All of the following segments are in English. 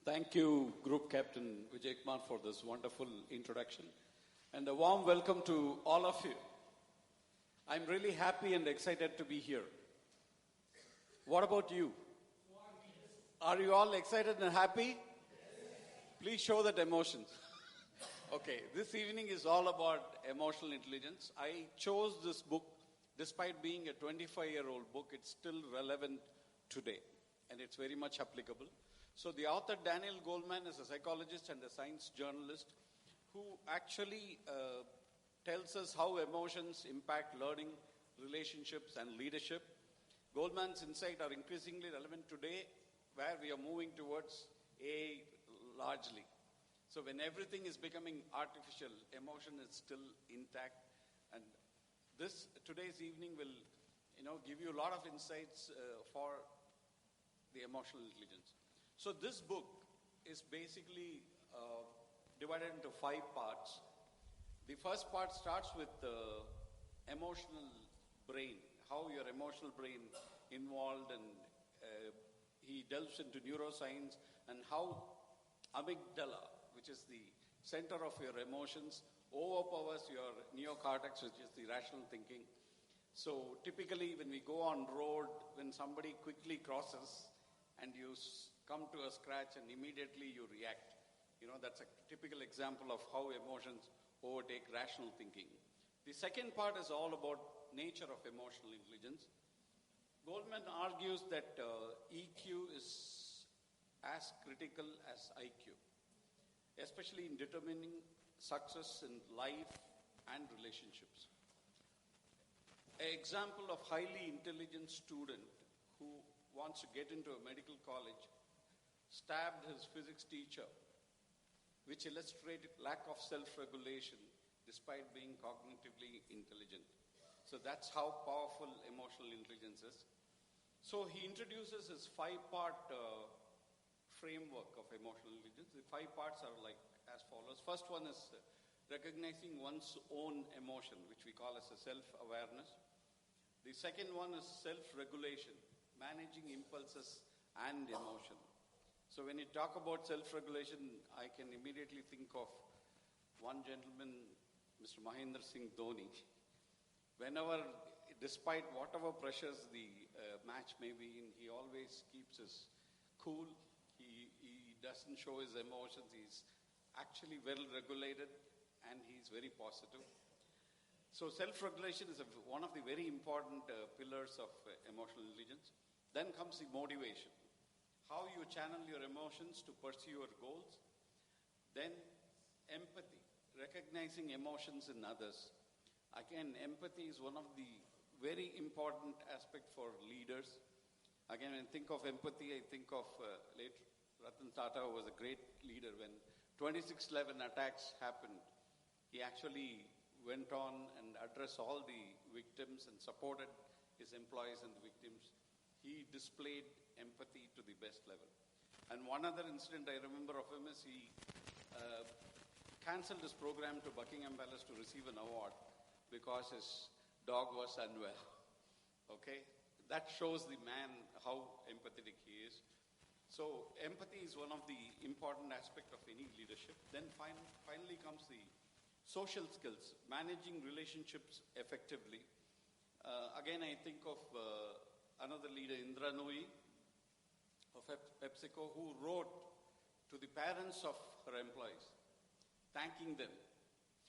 Thank you, Group Captain Vijay Kumar, for this wonderful introduction. And a warm welcome to all of you. I'm really happy and excited to be here. What about you? Are you all excited and happy? Please show that emotion. Okay, this evening is all about emotional intelligence. I chose this book, despite being a 25-year-old book, it's still relevant today, and it's very much applicable. So the author, Daniel Goleman, is a psychologist and a science journalist who actually tells us how emotions impact learning, relationships, and leadership. Goleman's insights are increasingly relevant today, where we are moving towards AI largely. So when everything is becoming artificial, emotion is still intact. And today's evening will, give you a lot of insights for the emotional intelligence. So this book is basically divided into 5 parts. The first part starts with the emotional brain, how your emotional brain involved, and he delves into neuroscience and how amygdala, which is the center of your emotions, overpowers your neocortex, which is the rational thinking. So typically when we go on road, when somebody quickly crosses and you come to a scratch and immediately you react, that's a typical example of how emotions overtake rational thinking. The second part is all about nature of emotional intelligence. Goleman argues that EQ is as critical as IQ, especially in determining success in life and relationships. An example of highly intelligent student who wants to get into a medical college stabbed his physics teacher, which illustrated lack of self-regulation despite being cognitively intelligent. So that's how powerful emotional intelligence is. So he introduces his 5-part framework of emotional intelligence. The 5 parts are like as follows. First one is recognizing one's own emotion, which we call as a self-awareness. The second one is self-regulation, managing impulses and emotion. So when you talk about self-regulation, I can immediately think of one gentleman, Mr. Mahendra Singh Dhoni. Whenever, despite whatever pressures the match may be in, he always keeps his cool. He doesn't show his emotions. He's actually well regulated and he's very positive. So self-regulation is one of the very important pillars of emotional intelligence. Then comes the motivation, how you channel your emotions to pursue your goals. Then empathy, recognizing emotions in others. Again, empathy is one of the very important aspects for leaders. Again, when I think of empathy, I think of late Ratan Tata, who was a great leader. When 26/11 attacks happened, he actually went on and addressed all the victims and supported his employees and the victims. He displayed empathy to the best level. And one other incident I remember of him is he cancelled his program to Buckingham Palace to receive an award because his dog was unwell. Okay? That shows the man how empathetic he is. So empathy is one of the important aspects of any leadership. Then finally comes the social skills, managing relationships effectively. Again, I think of another leader, Indra Nooyi of PepsiCo, who wrote to the parents of her employees, thanking them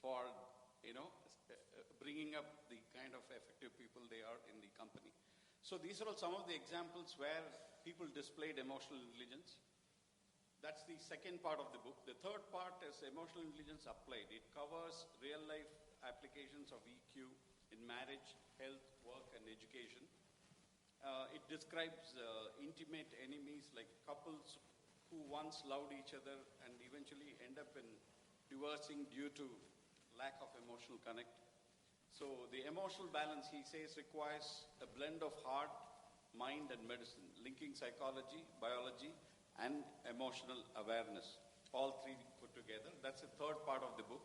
for, bringing up the kind of effective people they are in the company. So these are all some of the examples where people displayed emotional intelligence. That's the second part of the book. The third part is emotional intelligence applied. It covers real-life applications of EQ in marriage, health, work, and education. It describes intimate enemies like couples who once loved each other and eventually end up in divorcing due to lack of emotional connect. So the emotional balance, he says, requires a blend of heart, mind, and medicine, linking psychology, biology, and emotional awareness, all 3 put together. That's the third part of the book.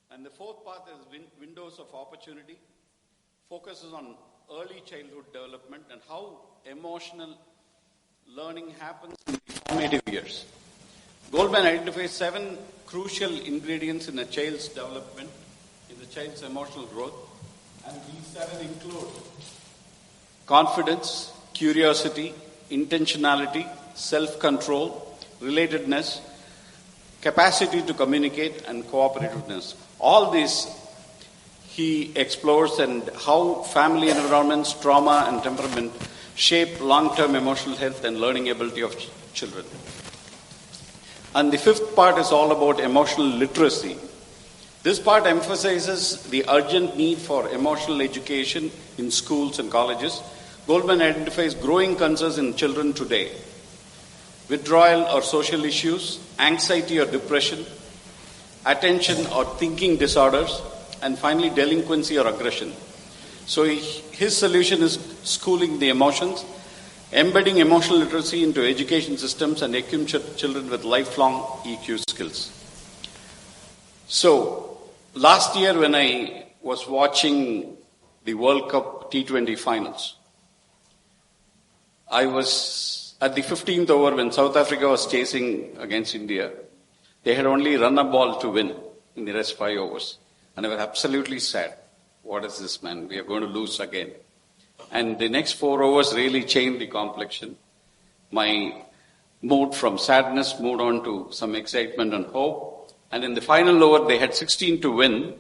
And the fourth part is windows of opportunity, focuses on early childhood development and how emotional learning happens in the formative years. Goldman identifies 7 crucial ingredients in a child's development, in the child's emotional growth. And these 7 include confidence, curiosity, intentionality, self-control, relatedness, capacity to communicate, and cooperativeness. All these he explores and how family environments, trauma, and temperament shape long-term emotional health and learning ability of children. And the 5th part is all about emotional literacy. This part emphasizes the urgent need for emotional education in schools and colleges. Goldman identifies growing concerns in children today: withdrawal or social issues, anxiety or depression, attention or thinking disorders, and finally delinquency or aggression. So his solution is schooling the emotions, embedding emotional literacy into education systems, and equipping children with lifelong EQ skills. So last year when I was watching the World Cup T20 finals, I was at the 15th over when South Africa was chasing against India. They had only run a ball to win in the rest 5 overs. And I was absolutely sad. What is this, man? We are going to lose again. And the next 4 overs really changed the complexion. My mood from sadness moved on to some excitement and hope. And in the final over, they had 16 to win.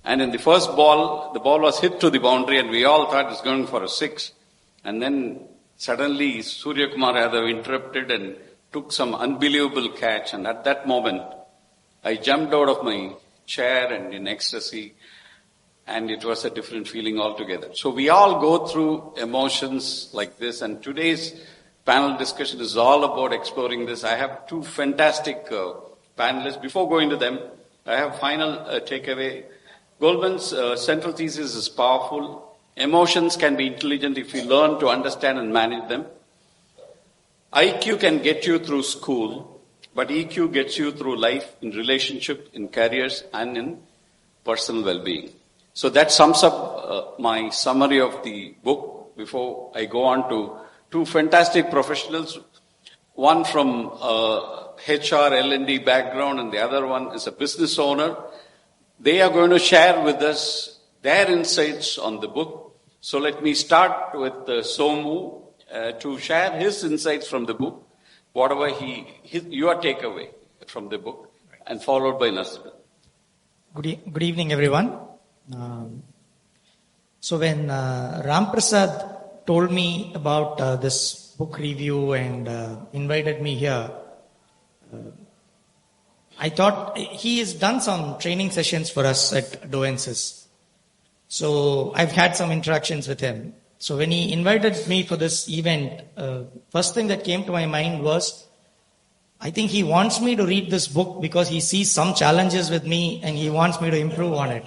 And in the first ball, the ball was hit to the boundary and we all thought it was going for a 6. And then suddenly Surya Kumar Yadav interrupted and took some unbelievable catch. And at that moment, I jumped out of my chair and in ecstasy. And it was a different feeling altogether. So we all go through emotions like this. And today's panel discussion is all about exploring this. I have 2 fantastic panelists. Before going to them, I have final takeaway. Goldman's central thesis is powerful. Emotions can be intelligent if you learn to understand and manage them. IQ can get you through school, but EQ gets you through life, in relationship, in careers, and in personal well-being. So that sums up my summary of the book before I go on to 2 fantastic professionals. One from HR, L&D background, and the other one is a business owner. They are going to share with us their insights on the book. So let me start with Somu to share his insights from the book, whatever your takeaway from the book, and followed by Nasir. Good evening, everyone. So when Ram Prasad told me about this book review and invited me here, I thought he has done some training sessions for us at Doences. So I've had some interactions with him. So when he invited me for this event, first thing that came to my mind was, I think he wants me to read this book because he sees some challenges with me and he wants me to improve on it.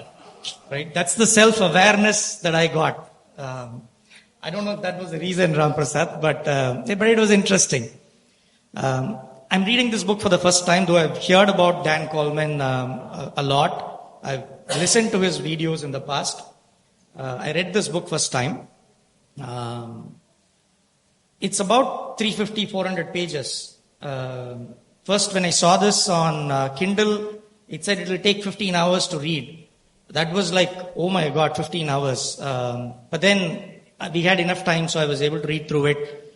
Right? That's the self-awareness that I got. I don't know if that was the reason, Ram Prasad, but it was interesting. I'm reading this book for the first time, though I've heard about Dan Coleman a lot. I've listened to his videos in the past. I read this book first time. It's about 350, 400 pages. First, when I saw this on Kindle, it said it will take 15 hours to read. That was like, oh my God, 15 hours. But then we had enough time, so I was able to read through it.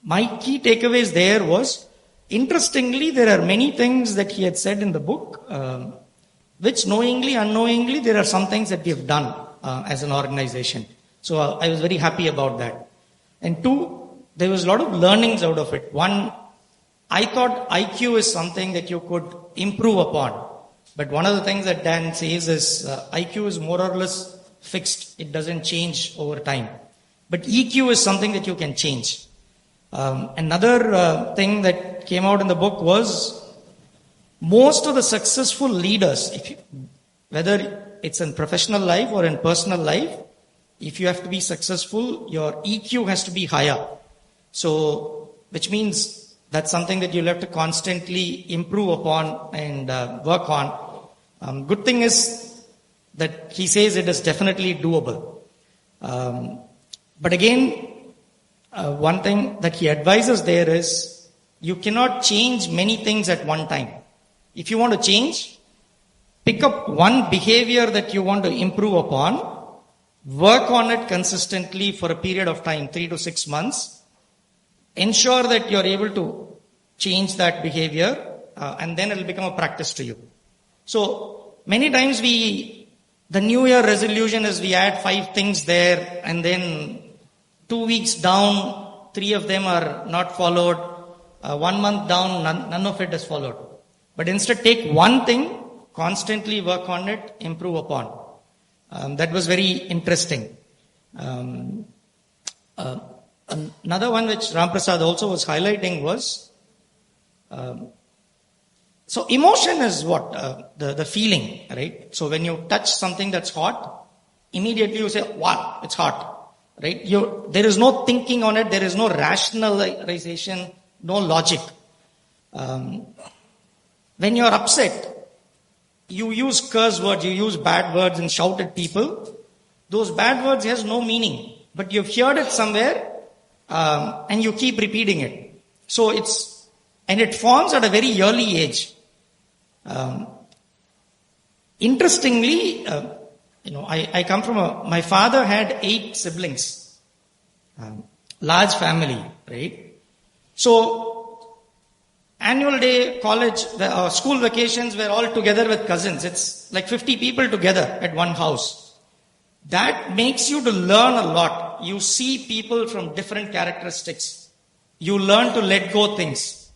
My key takeaways there was, interestingly, there are many things that he had said in the book, which knowingly, unknowingly, there are some things that we have done as an organization. So I was very happy about that. And 2, there was a lot of learnings out of it. 1, I thought IQ is something that you could improve upon. But one of the things that Dan says is IQ is more or less fixed. It doesn't change over time. But EQ is something that you can change. Another thing that came out in the book was most of the successful leaders, whether it's in professional life or in personal life, if you have to be successful, your EQ has to be higher. So, which means that's something that you'll have to constantly improve upon and work on. Good thing is that he says it is definitely doable. But again, one thing that he advises there is you cannot change many things at one time. If you want to change, pick up one behavior that you want to improve upon, work on it consistently for a period of time, 3 to 6 months, ensure that you're able to change that behavior, and then it'll become a practice to you. So many times the New Year resolution is we add 5 things there, and then 2 weeks down, 3 of them are not followed. 1 month down, none of it is followed. But instead take one thing, constantly work on it, improve upon. That was very interesting. Another one which Ram Prasad also was highlighting was, so emotion is what? The feeling, right? So when you touch something that's hot, immediately you say, wow, it's hot, right? There is no thinking on it, there is no rationalization, no logic. When you're upset, you use curse words, you use bad words and shout at people. Those bad words has no meaning, but you've heard it somewhere, and you keep repeating it. So it forms at a very early age. Interestingly, I come from my father had 8 siblings, large family, right? So annual day, college, school vacations were all together with cousins. It's like 50 people together at one house. That makes you to learn a lot. You see people from different characteristics. You learn to let go things.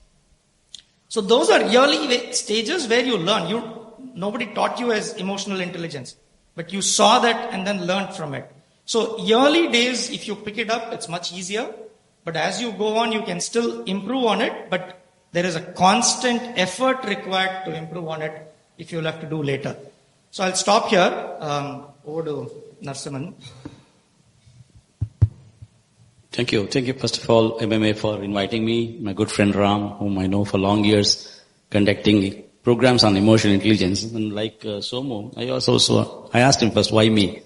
So those are early stages where you learn. Nobody taught you as emotional intelligence, but you saw that and then learned from it. So early days, if you pick it up, it's much easier. But as you go on, you can still improve on it, but there is a constant effort required to improve on it if you'll have to do later. So I'll stop here. Over to Narasimhan. Thank you. Thank you, first of all, MMA, for inviting me. My good friend Ram, whom I know for long years, conducting programs on emotional intelligence. And like Somu, I asked him first, why me?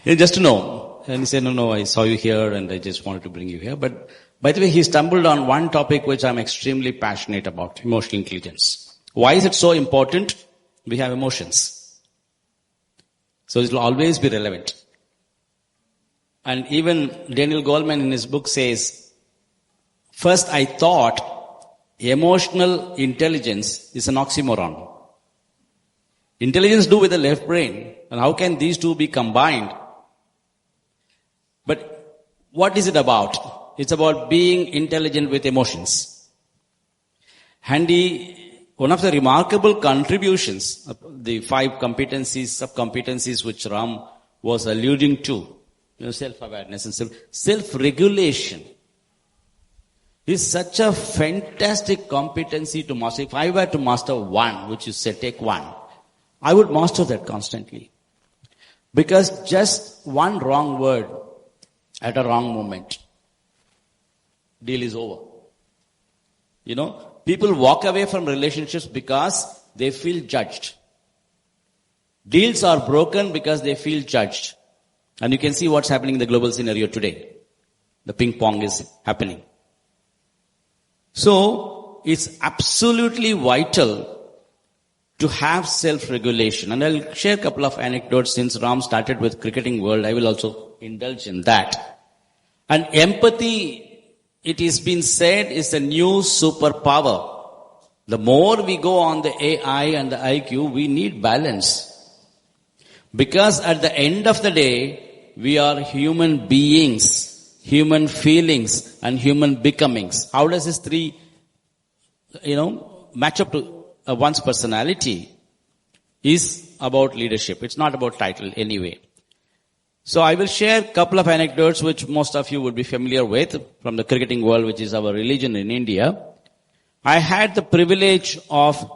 Just to know. And he said, no, I saw you here and I just wanted to bring you here. But by the way, he stumbled on one topic which I'm extremely passionate about, emotional intelligence. Why is it so important? We have emotions. So it will always be relevant. And even Daniel Goleman in his book says, first I thought emotional intelligence is an oxymoron. Intelligence do with the left brain. And how can these two be combined? But what is it about? It's about being intelligent with emotions. And one of the remarkable contributions, the 5 competencies, sub-competencies which Ram was alluding to, self-awareness and self-regulation, is such a fantastic competency to master. If I were to master one, which you said take one, I would master that constantly. Because just one wrong word at a wrong moment, deal is over. People walk away from relationships because they feel judged. Deals are broken because they feel judged. And you can see what's happening in the global scenario today. The ping pong is happening. So, it's absolutely vital to have self-regulation. And I'll share a couple of anecdotes since Ram started with cricketing world. I will also indulge in that. And empathy, it is been said, is the new superpower. The more we go on the AI and the IQ, we need balance. Because at the end of the day, we are human beings, human feelings, and human becomings. How does this 3, match up to one's personality? Is about leadership. It's not about title anyway. So I will share a couple of anecdotes which most of you would be familiar with from the cricketing world, which is our religion in India. I had the privilege of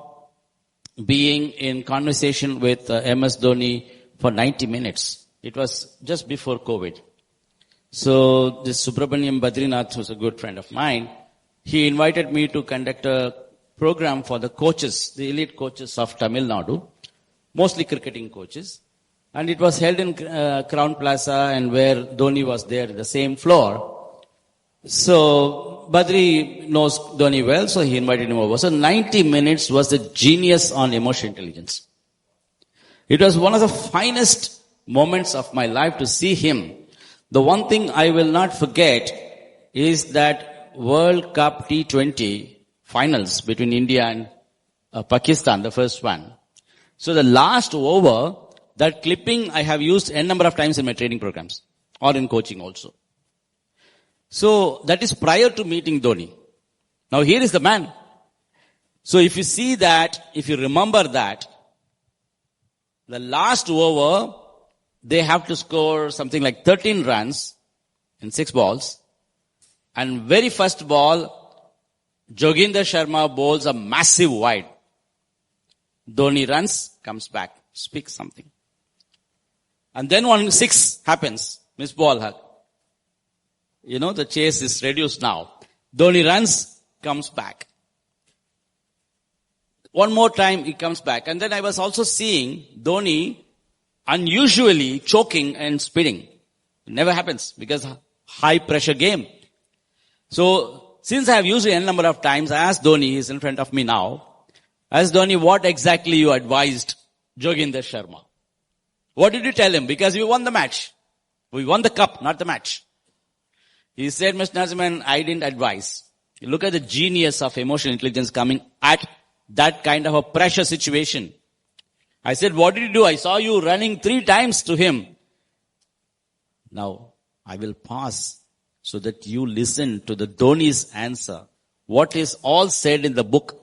being in conversation with MS Dhoni for 90 minutes. It was just before COVID. So this Subramaniam Badrinath, who's a good friend of mine, he invited me to conduct a program for the coaches, the elite coaches of Tamil Nadu, mostly cricketing coaches. And it was held in Crown Plaza and where Dhoni was there, the same floor. So Badri knows Dhoni well, so he invited him over. So 90 minutes was the genius on emotional intelligence. It was one of the finest moments of my life to see him. The one thing I will not forget is that World Cup T20 finals between India and Pakistan, the first one. So the last over, that clipping I have used n number of times in my training programs or in coaching also. So that is prior to meeting Dhoni. Now here is the man. So if you see that, if you remember that, the last over, they have to score something like 13 runs in 6 balls. And very first ball, Joginder Sharma bowls a massive wide. Dhoni runs, comes back, speaks something. And then 1-6 happens, miss ball. The chase is reduced now. Dhoni runs, comes back. One more time he comes back. And then I was also seeing Dhoni unusually choking and spitting. It never happens because high pressure game. So since I have used it a number of times, I asked Dhoni, he's in front of me now. I asked Dhoni, what exactly you advised Joginder Sharma? What did you tell him? Because we won the match. We won the cup, not the match. He said, Mr. Narasimhan, I didn't advise. You look at the genius of emotional intelligence coming at that kind of a pressure situation. I said, what did you do? I saw you running 3 times to him. Now, I will pause so that you listen to the Dhoni's answer. What is all said in the book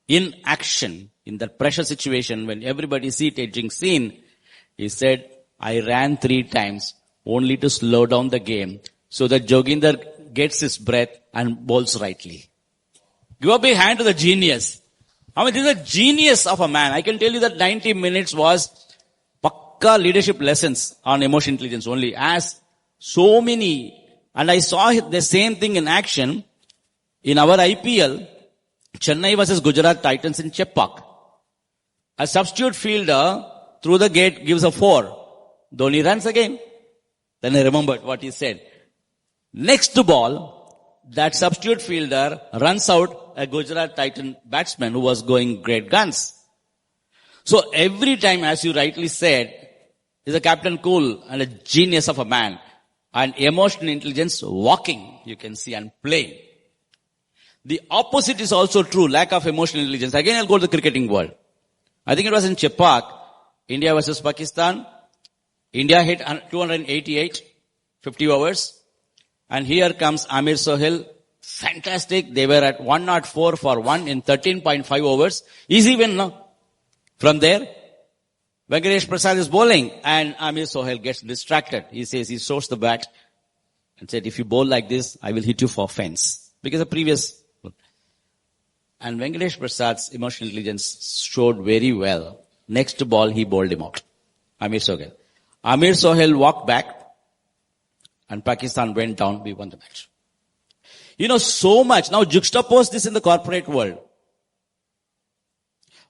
in action, in that pressure situation when everybody is seat-edging scene. He said, I ran 3 times only to slow down the game so that Joginder gets his breath and bowls rightly. Give a big hand to the genius. This is a genius of a man. I can tell you that 90 minutes was pakka leadership lessons on emotional intelligence only. As so many, and I saw the same thing in action in our IPL, Chennai versus Gujarat Titans in Chepak. A substitute fielder through the gate gives a 4. Dhoni runs again. Then I remembered what he said. Next ball, that substitute fielder runs out a Gujarat Titan batsman who was going great guns. So every time, as you rightly said, is a captain cool and a genius of a man. And emotional intelligence walking, you can see, and playing. The opposite is also true, lack of emotional intelligence. Again, I'll go to the cricketing world. I think it was in Chepak, India versus Pakistan. India hit 288, 50 overs. And here comes Amir Sohail. Fantastic. They were at 104 for 1 in 13.5 overs. Easy win, no? From there, Venkatesh Prasad is bowling and Amir Sohail gets distracted. He says, he shows the bat and said, if you bowl like this, I will hit you for fence. Because the previous, and Venkatesh Prasad's emotional intelligence showed very well. Next ball, he bowled him out. Amir Sohail. Amir Sohail walked back and Pakistan went down. We won the match. So much. Now juxtapose this in the corporate world.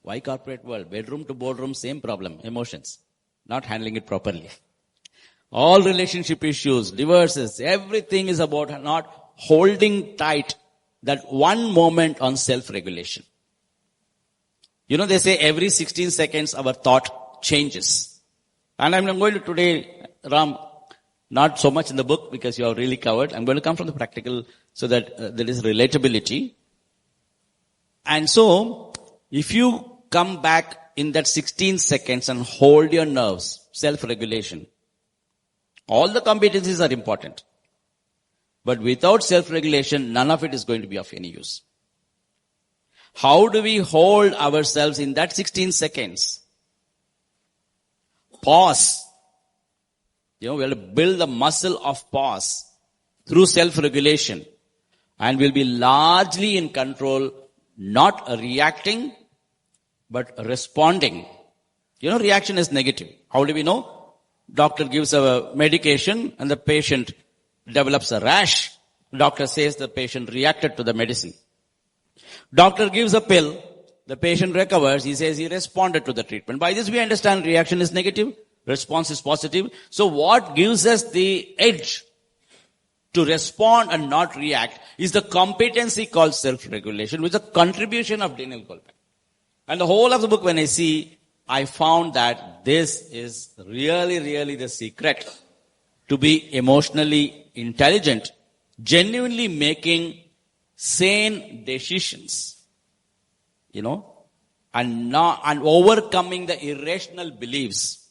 Why corporate world? Bedroom to boardroom, same problem. Emotions. Not handling it properly. All relationship issues, divorces, everything is about not holding tight that one moment on self-regulation. They say every 16 seconds our thought changes. And I'm going to today, Ram, not so much in the book because you are really covered. I'm going to come from the practical so that there is relatability. And so, if you come back in that 16 seconds and hold your nerves, self-regulation, all the competencies are important. But without self-regulation, none of it is going to be of any use. How do we hold ourselves in that 16 seconds? Pause. We have to build the muscle of pause through self-regulation. And we'll be largely in control, not reacting, but responding. Reaction is negative. How do we know? Doctor gives a medication and the patient develops a rash. Doctor says the patient reacted to the medicine. Doctor gives a pill. The patient recovers. He says he responded to the treatment. By this we understand reaction is negative, response is positive. So what gives us the edge to respond and not react is the competency called self-regulation, which is a contribution of Daniel Goleman. And the whole of the book, when I found that this is really, really the secret to be emotionally intelligent, genuinely making sane decisions, and overcoming the irrational beliefs.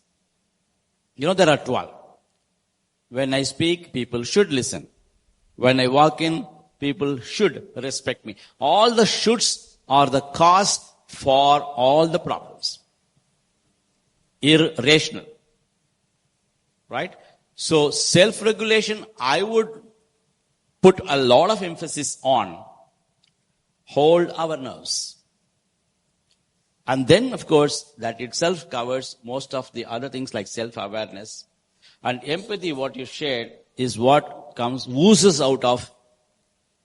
There are 12. When I speak, people should listen. When I walk in, people should respect me. All the shoulds are the cause for all the problems. Irrational. Right? So self-regulation, I would put a lot of emphasis on hold our nerves. And then, of course, that itself covers most of the other things like self-awareness. And empathy, what you shared, is what oozes out of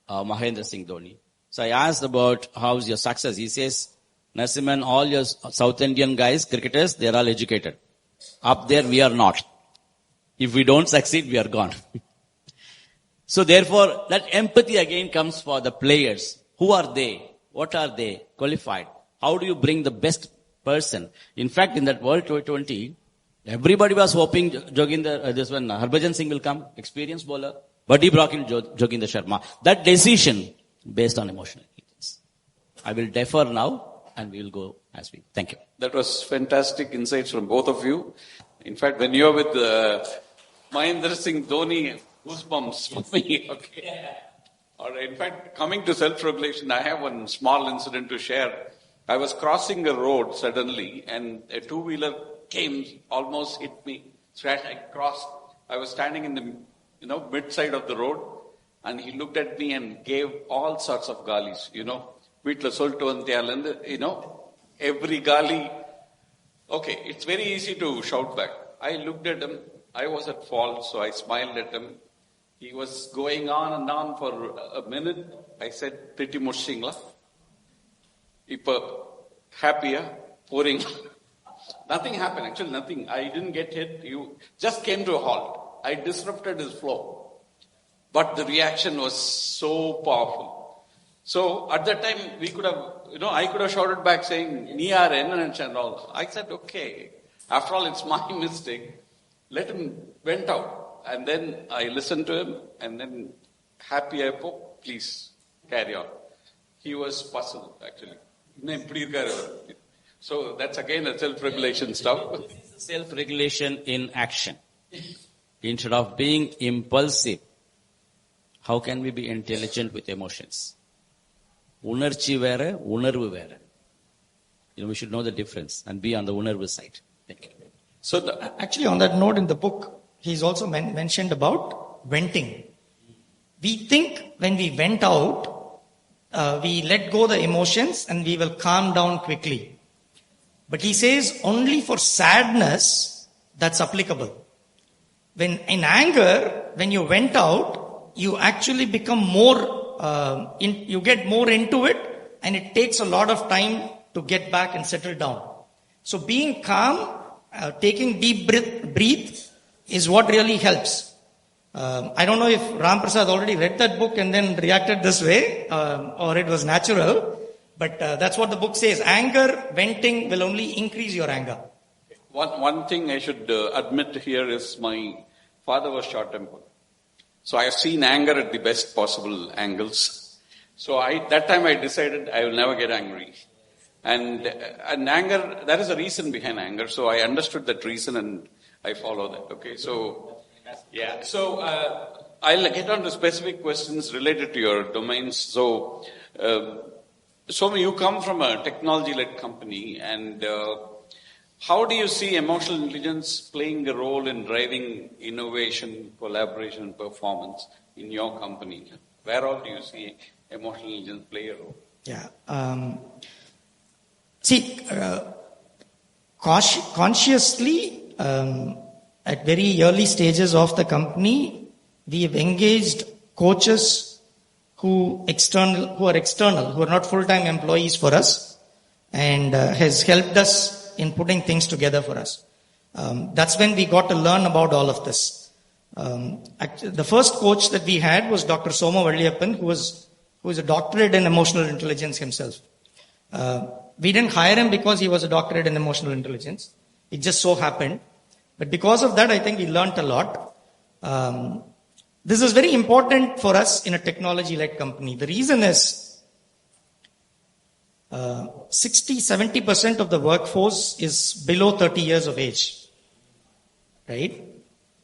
Mahendra Singh Dhoni. So I asked about how's your success. He says, Narasimhan, all your South Indian guys, cricketers, they're all educated. Up there, we are not. If we don't succeed, we are gone. So therefore, that empathy again comes for the players. Who are they? What are they? Qualified. How do you bring the best person? In fact, in that World T20, everybody was hoping Harbhajan Singh will come, experienced bowler, but he brought in Joginder Sharma. That decision based on emotional intelligence. I will defer now and we will go as we. Thank you. That was fantastic insights from both of you. In fact, when you're with Mahendra Singh Dhoni, goosebumps for me. Okay. Yeah. All right. In fact, coming to self-regulation, I have one small incident to share. I was crossing a road suddenly and a two-wheeler came, almost hit me. I crossed. I was standing in the, mid-side of the road and he looked at me and gave all sorts of galis, Vitla soltu antiyalanda, every gali. Okay, it's very easy to shout back. I looked at him. I was at fault, so I smiled at him. He was going on and on for a minute. I said, pretty much singla. Ipa happier, pouring. Nothing happened, actually nothing. I didn't get hit. You just came to a halt. I disrupted his flow. But the reaction was so powerful. So at that time, we could have, I could have shouted back saying, Niya Renanch and all. I said, okay. After all, it's my mistake. Let him went out. And then I listened to him and then happy Apo, please carry on. He was puzzled, actually. So that's again a self-regulation stuff. Self-regulation in action. Instead of being impulsive, how can we be intelligent with emotions? Unarchi vere, unarvu vere. We should know the difference and be on the unarvu side. Thank you. So actually on that note in the book, he's also mentioned about venting. We think when we vent out, we let go the emotions and we will calm down quickly. But he says only for sadness that's applicable. When in anger, when you vent out, you actually become more, you get more into it and it takes a lot of time to get back and settle down. So being calm, taking deep breath is what really helps. I don't know if Ram Prasad already read that book and then reacted this way, or it was natural. But that's what the book says. Anger, venting will only increase your anger. One thing I should admit here is my father was short-tempered. So I have seen anger at the best possible angles. So that time I decided I will never get angry. And anger, there is a reason behind anger. So I understood that reason and I follow that. Okay, so yeah. So I'll get on to specific questions related to your domains. So you come from a technology-led company, and how do you see emotional intelligence playing a role in driving innovation, collaboration, and performance in your company? Where all do you see emotional intelligence play a role? Yeah. Consciously, at very early stages of the company, we have engaged coaches who are external, who are not full-time employees for us, and has helped us in putting things together for us. That's when we got to learn about all of this. Actually, the first coach that we had was Dr. Soma Valliyappan, who is a doctorate in emotional intelligence himself. We didn't hire him because he was a doctorate in emotional intelligence. It just so happened. But because of that, I think we learnt a lot. This is very important for us in a technology-led company. The reason is 60-70% of the workforce is below 30 years of age. Right?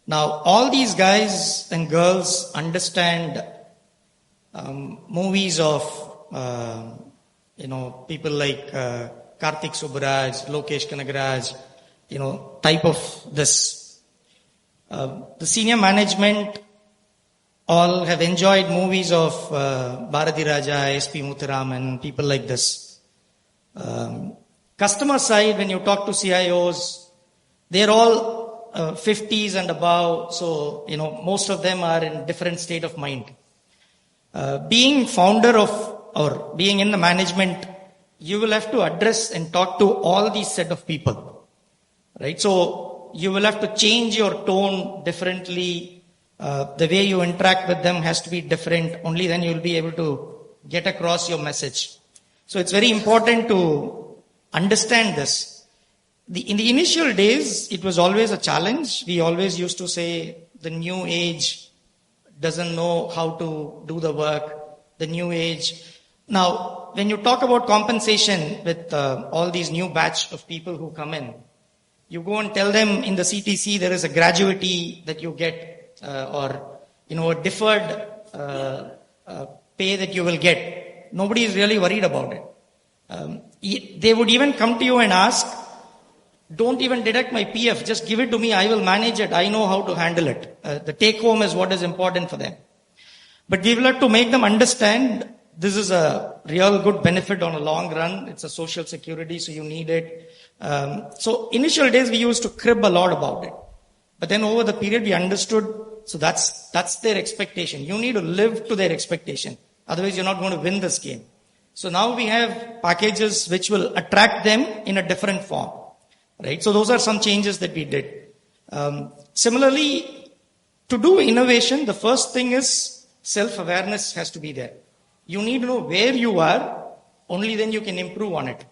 Now, all these guys and girls understand movies of, people like Karthik Subbaraj, Lokesh Kanagaraj, type of this. The senior management all have enjoyed movies of Bharati Raja, S.P. Muthuraman, people like this. Customer side, when you talk to CIOs, they're all 50s and above, so most of them are in different state of mind. Being founder or being in the management, you will have to address and talk to all these set of people, right? So you will have to change your tone differently. The way you interact with them has to be different. Only then you will be able to get across your message. So it's very important to understand this. In the initial days, it was always a challenge. We always used to say the new age doesn't know how to do the work. The new age. Now, when you talk about compensation with all these new batch of people who come in, you go and tell them in the CTC there is a gratuity that you get or a deferred pay that you will get. Nobody is really worried about it. They would even come to you and ask, don't even deduct my PF, just give it to me, I will manage it, I know how to handle it. The take home is what is important for them. But we will have to make them understand this is a real good benefit on a long run. It's a social security, so you need it. So initial days we used to crib a lot about it. But then over the period we understood, so that's their expectation. You need to live to their expectation. Otherwise you're not going to win this game. So now we have packages which will attract them in a different form. Right? So those are some changes that we did. Similarly, to do innovation, the first thing is self-awareness has to be there. You need to know where you are, only then you can improve on it.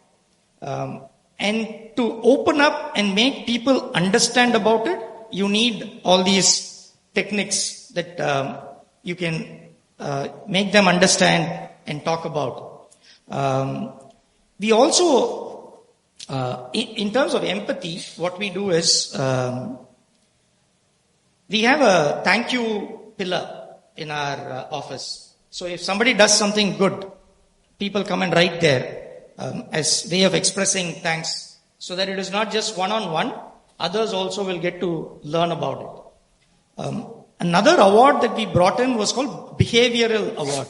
And to open up and make people understand about it, you need all these techniques that you can make them understand and talk about. We also in terms of empathy, what we do is, we have a thank you pillar in our office. So if somebody does something good, people come and write there as way of expressing thanks, so that it is not just one-on-one, others also will get to learn about it. Another award that we brought in was called Behavioral Award.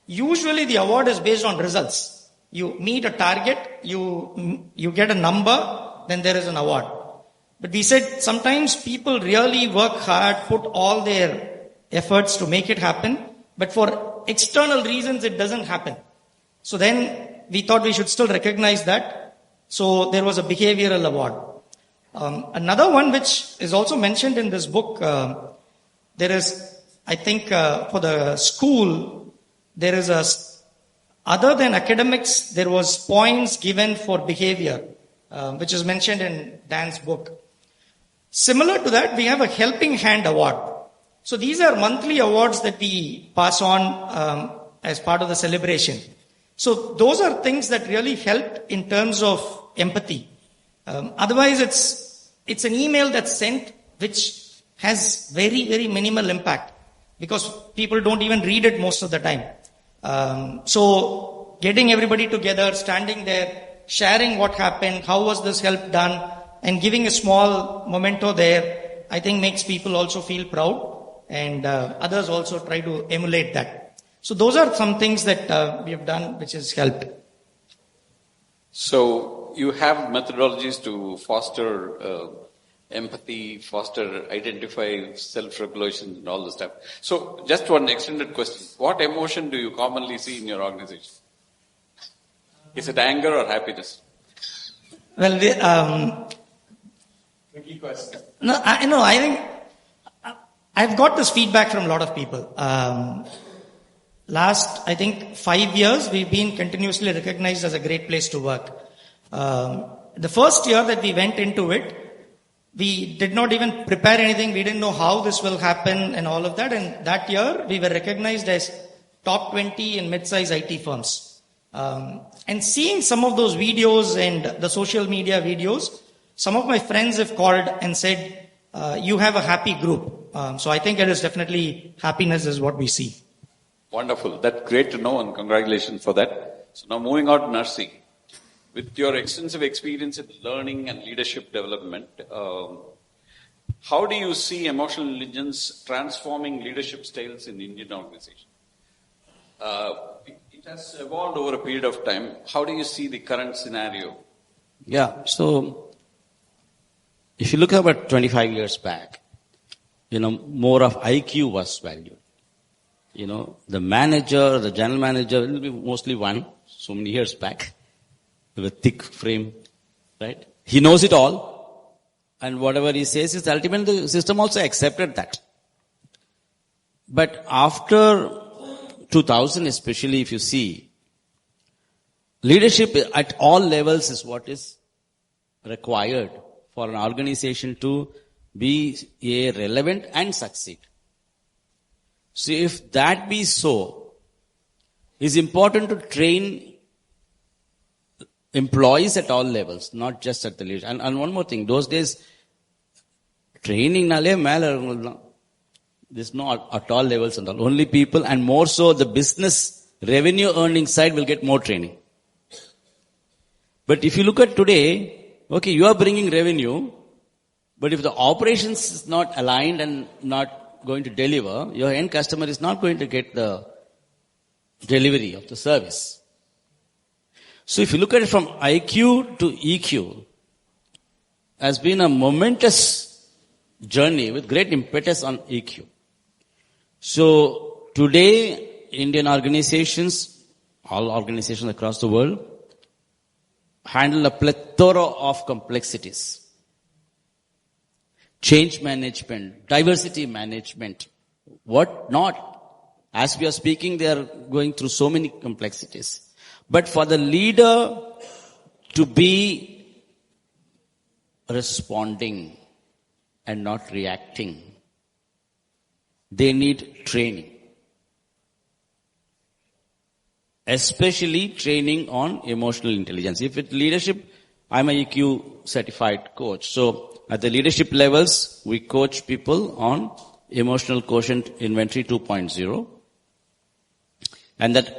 Usually the award is based on results. You meet a target, you get a number, then there is an award. But we said sometimes people really work hard, put all their efforts to make it happen, but for external reasons it doesn't happen. So then we thought we should still recognize that. So there was a behavioral award. Another one which is also mentioned in this book, there is, I think for the school, there is other than academics, there was points given for behavior, which is mentioned in Dan's book. Similar to that, we have a Helping Hand Award. So these are monthly awards that we pass on as part of the celebration. So those are things that really helped in terms of empathy. Otherwise, it's an email that's sent which has very, very minimal impact because people don't even read it most of the time. So getting everybody together, standing there, sharing what happened, how was this help done, and giving a small memento there, I think makes people also feel proud, and others also try to emulate that. So those are some things that we have done which has helped. So you have methodologies to foster empathy, foster, identify self-regulation and all this stuff. So just one extended question. What emotion do you commonly see in your organization? Is it anger or happiness? Well, Tricky question. No, I think I've got this feedback from a lot of people. Last, I think, 5 years, we've been continuously recognized as a great place to work. The first year that we went into it, we did not even prepare anything. We didn't know how this will happen and all of that. And that year, we were recognized as top 20 in mid-size IT firms. And seeing some of those videos and the social media videos, some of my friends have called and said, you have a happy group. So I think it is definitely happiness is what we see. Wonderful. That's great to know, and congratulations for that. So now moving on to nursing. With your extensive experience in learning and leadership development, how do you see emotional intelligence transforming leadership styles in the Indian organization? It has evolved over a period of time. How do you see the current scenario? Yeah, so if you look about 25 years back, more of IQ was valued. The manager, the general manager will be mostly one, so many years back, with a thick frame, right? He knows it all, and whatever he says is ultimately the system also accepted that. But after 2000, especially if you see, leadership at all levels is what is required for an organization to be relevant and succeed. So if that be so, it's important to train employees at all levels, not just at the leadership. And one more thing, those days, training there's no at all levels and all. Only people, and more so the business revenue earning side will get more training. But if you look at today, okay, you are bringing revenue, but if the operations is not aligned and not going to deliver, your end customer is not going to get the delivery of the service. So if you look at it from IQ to EQ, has been a momentous journey with great impetus on EQ. So today, Indian organizations, all organizations across the world, handle a plethora of complexities. Change management, diversity management, what not. As we are speaking, they are going through so many complexities. But for the leader to be responding and not reacting, they need training. Especially training on emotional intelligence. If it's leadership, I'm an EQ certified coach. So at the leadership levels, we coach people on emotional quotient inventory 2.0. And that